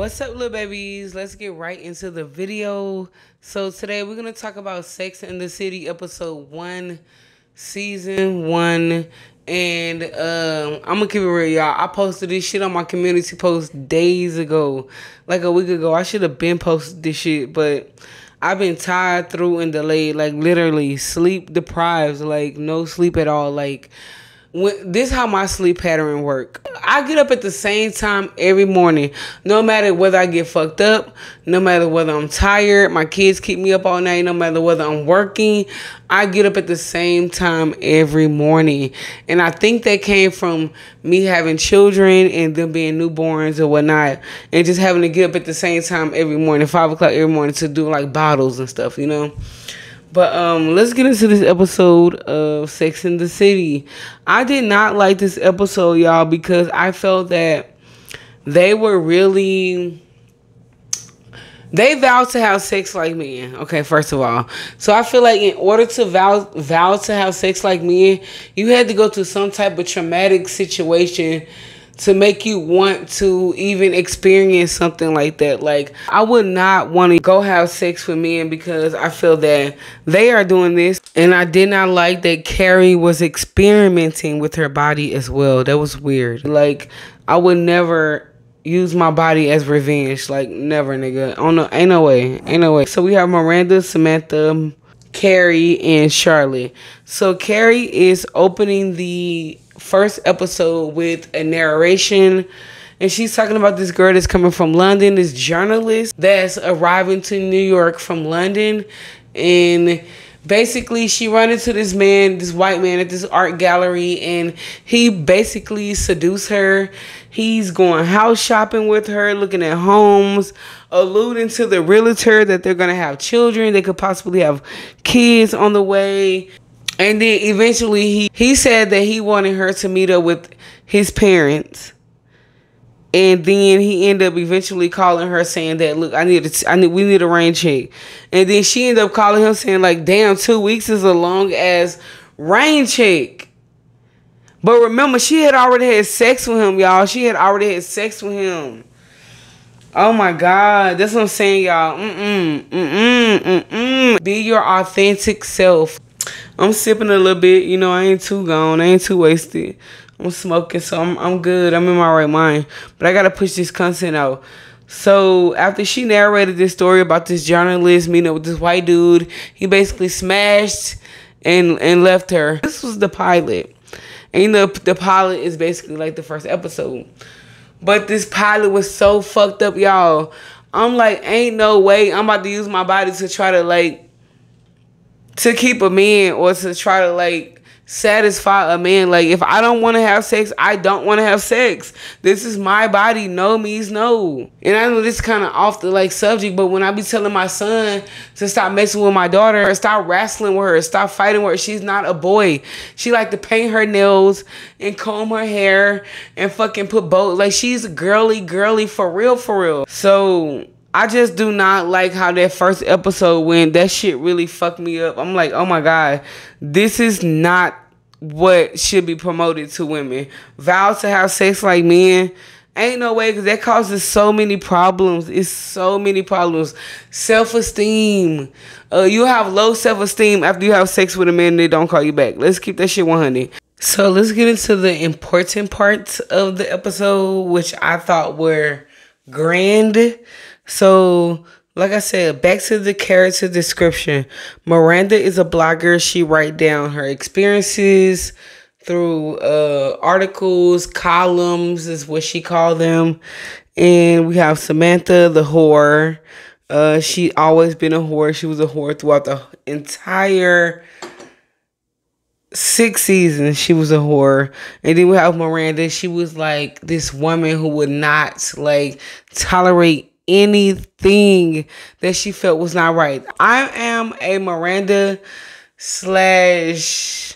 What's up, little babies? Let's get right into the video. So today we're gonna talk about Sex and the City episode 1, season 1. And I'm gonna keep it real, y'all. I posted this shit on my community post days ago, like a week ago. I should have been posted this shit, but I've been tired through and delayed, like literally sleep deprived, like no sleep at all. Like this how my sleep pattern work. I get up at the same time every morning, no matter whether I get fucked up, no matter whether I'm tired, my kids keep me up all night, no matter whether I'm working, I get up at the same time every morning. And I think that came from me having children and them being newborns or whatnot, and just having to get up at the same time every morning, 5 o'clock every morning, to do like bottles and stuff, you know. But let's get into this episode of Sex and the City. I did not like this episode, y'all, because I felt that they vowed to have sex like men. Okay, first of all. So I feel like in order to vow to have sex like men, you had to go through some type of traumatic situation to make you want to even experience something like that. Like, I would not want to go have sex with men because I feel that they are doing this. And I did not like that Carrie was experimenting with her body as well. That was weird. Like, I would never use my body as revenge. Like, never, nigga. Oh no, ain't no way. So we have Miranda, Samantha, Carrie, and Charlotte. So Carrie is opening the first episode with a narration, and she's talking about this girl that's coming from London, this journalist that's arriving to New York from London. And basically she run into this man, this white man, at this art gallery, and he basically seduced her. He's going house shopping with her, looking at homes, alluding to the realtor that they're gonna have children, they could possibly have kids on the way. And then eventually he said that he wanted her to meet up with his parents. And then he ended up eventually calling her saying that, look, we need a rain check. And then she ended up calling him saying, like, damn, 2 weeks is a long ass rain check. But remember, she had already had sex with him, y'all. She had already had sex with him. Oh my God. That's what I'm saying, y'all. Be your authentic self. I'm sipping a little bit, you know. I ain't too gone, I ain't too wasted. I'm smoking, so I'm good. I'm in my right mind. But I gotta push this content out. So after she narrated this story about this journalist meeting up with this white dude, he basically smashed and left her. This was the pilot. And you know, the pilot is basically like the first episode. But this pilot was so fucked up, y'all. I'm like, ain't no way I'm about to use my body to try to, like, to keep a man, or to try to, like, satisfy a man. Like, if I don't want to have sex, I don't want to have sex. This is my body. No means no. And I know this is kind of off the, like, subject, but when I be telling my son to stop messing with my daughter, or stop wrestling with her, stop fighting with her, she's not a boy. She like to paint her nails and comb her hair and fucking put bows. Like, she's girly for real. So I just do not like how that first episode went. That shit really fucked me up. I'm like, oh my God, this is not what should be promoted to women. Vow to have sex like men. Ain't no way, because that causes so many problems. It's so many problems. Self-esteem. You have low self-esteem after you have sex with a man and they don't call you back. Let's keep that shit 100. So let's get into the important parts of the episode, which I thought were grand. So, like I said, back to the character description. Miranda is a blogger. She writes down her experiences through articles, columns is what she called them. And we have Samantha, the whore. She always been a whore. She was a whore throughout the entire 6 seasons. She was a whore. And then we have Miranda. She was like this woman who would not, like, tolerate anything that she felt was not right. I am a Miranda slash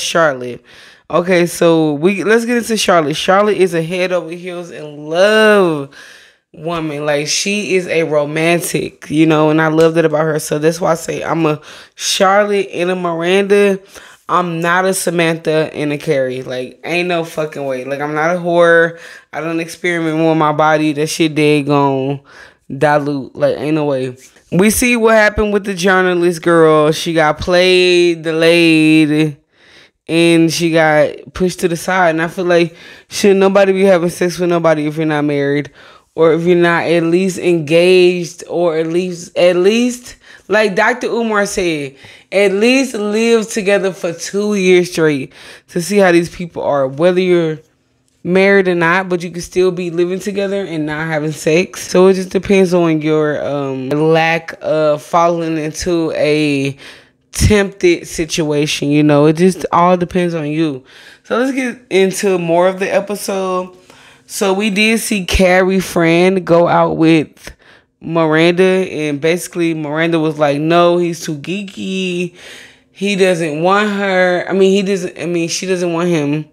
Charlotte. Okay, so let's get into Charlotte. Charlotte is a head over heels in love woman. Like, she is a romantic, you know, and I love that about her. So that's why I say I'm a Charlotte and a Miranda. I'm not a Samantha and a Carrie. Like, ain't no fucking way. Like, I'm not a whore. I don't experiment with my body. That shit dead gone dilute. Like, ain't no way. We see what happened with the journalist girl. She got played, delayed, and she got pushed to the side. And I feel like should nobody be having sex with nobody if you're not married, or if you're not at least engaged, or at least like Dr. Umar said, at least live together for 2 years straight to see how these people are. Whether you're married or not, but you can still be living together and not having sex. So it just depends on your lack of falling into a tempted situation. You know, it just all depends on you. So let's get into more of the episode. So we did see Carrie friend go out with Miranda, and basically Miranda was like, no, he's too geeky. He doesn't want her. She doesn't want him.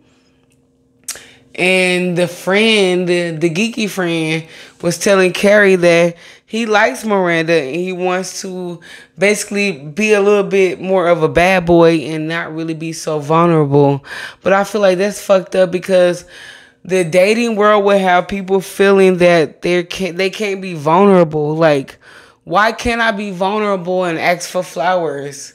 And the friend, the geeky friend, was telling Carrie that he likes Miranda and he wants to basically be a little bit more of a bad boy and not really be so vulnerable. But I feel like that's fucked up, because the dating world will have people feeling that they can't be vulnerable. Like, why can't I be vulnerable and ask for flowers?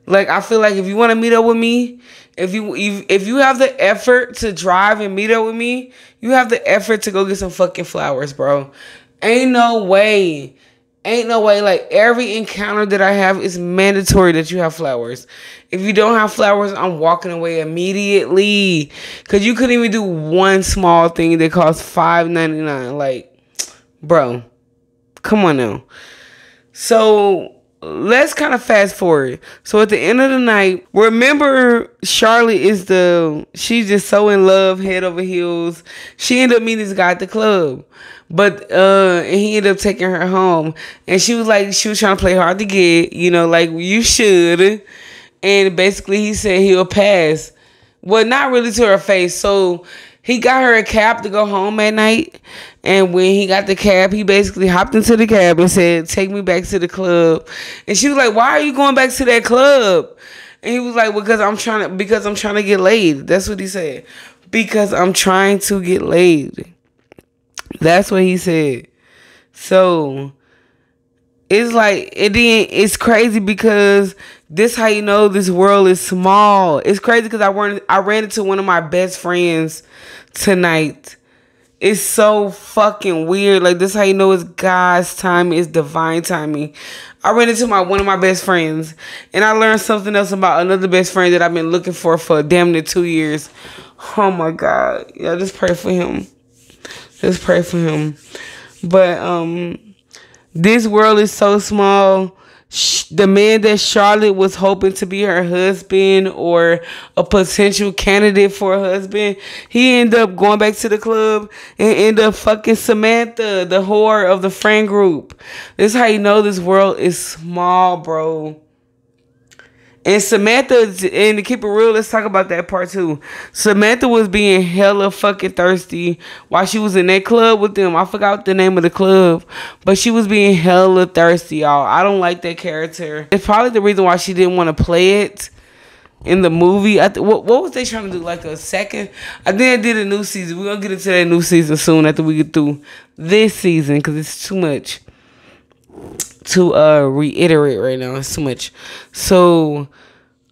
Like, I feel like if you want to meet up with me, if you have the effort to drive and meet up with me, you have the effort to go get some fucking flowers, bro. Ain't no way. Like, every encounter that I have is mandatory that you have flowers. If you don't have flowers, I'm walking away immediately. Because you couldn't even do one small thing that costs $5.99. Like, bro, come on now. So let's kind of fast forward. So at the end of the night, remember Charlotte she's just so in love, head over heels. She ended up meeting this guy at the club. But and he ended up taking her home. And she was trying to play hard to get, you know, like you should. And basically he said he'll pass. Well, not really to her face. So he got her a cab to go home at night. And when he got the cab, he basically hopped into the cab and said, take me back to the club. And she was like, why are you going back to that club? And he was like, because I'm trying to get laid. That's what he said. Because I'm trying to get laid. That's what he said. So it's crazy, because this how you know this world is small. It's crazy because I ran into one of my best friends tonight. It's so fucking weird. Like, this how you know it's God's timing, it's divine timing. I ran into one of my best friends, and I learned something else about another best friend that I've been looking for damn near 2 years. Oh my God. Yeah, just pray for him. Just pray for him. But this world is so small. The man that Charlotte was hoping to be her husband or a potential candidate for a husband, he ended up going back to the club and ended up fucking Samantha, the whore of the friend group. This is how you know this world is small, bro. And Samantha, and to keep it real, let's talk about that part too. Samantha was being hella fucking thirsty while she was in that club with them. I forgot the name of the club, but she was being hella thirsty, y'all. I don't like that character. It's probably the reason why she didn't want to play it in the movie. What was they trying to do? Like a second? I think I did a new season. We're going to get into that new season soon after we get through this season, because it's too much to reiterate right now. It's too much. So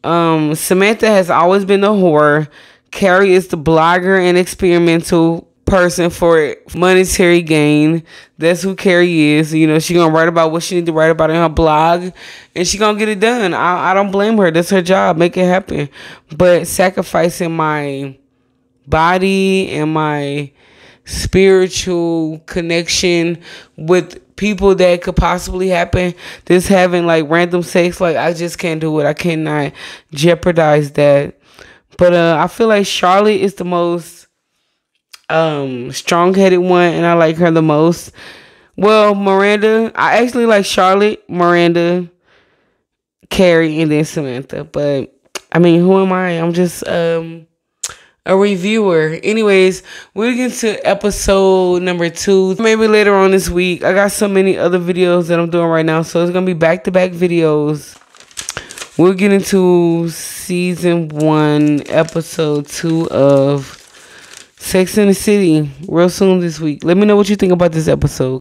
Samantha has always been the whore. Carrie is the blogger and experimental person for monetary gain. That's who Carrie is. You know, she gonna write about what she need to write about in her blog, and she gonna get it done. I don't blame her. That's her job. Make it happen. But sacrificing my body and my spiritual connection with people that could possibly happen, just having like random sex, like I just can't do it. I cannot jeopardize that. But I feel like Charlotte is the most strong-headed one, and I like her the most. Well, Miranda, I actually like Charlotte, Miranda, Carrie, and then Samantha. But I mean, who am I? I'm just a reviewer. Anyways, we'll get to episode number 2 maybe later on this week. I got so many other videos that I'm doing right now, so it's gonna be back-to-back videos. We'll get into season 1, episode 2 of Sex and the City real soon this week. Let me know what you think about this episode.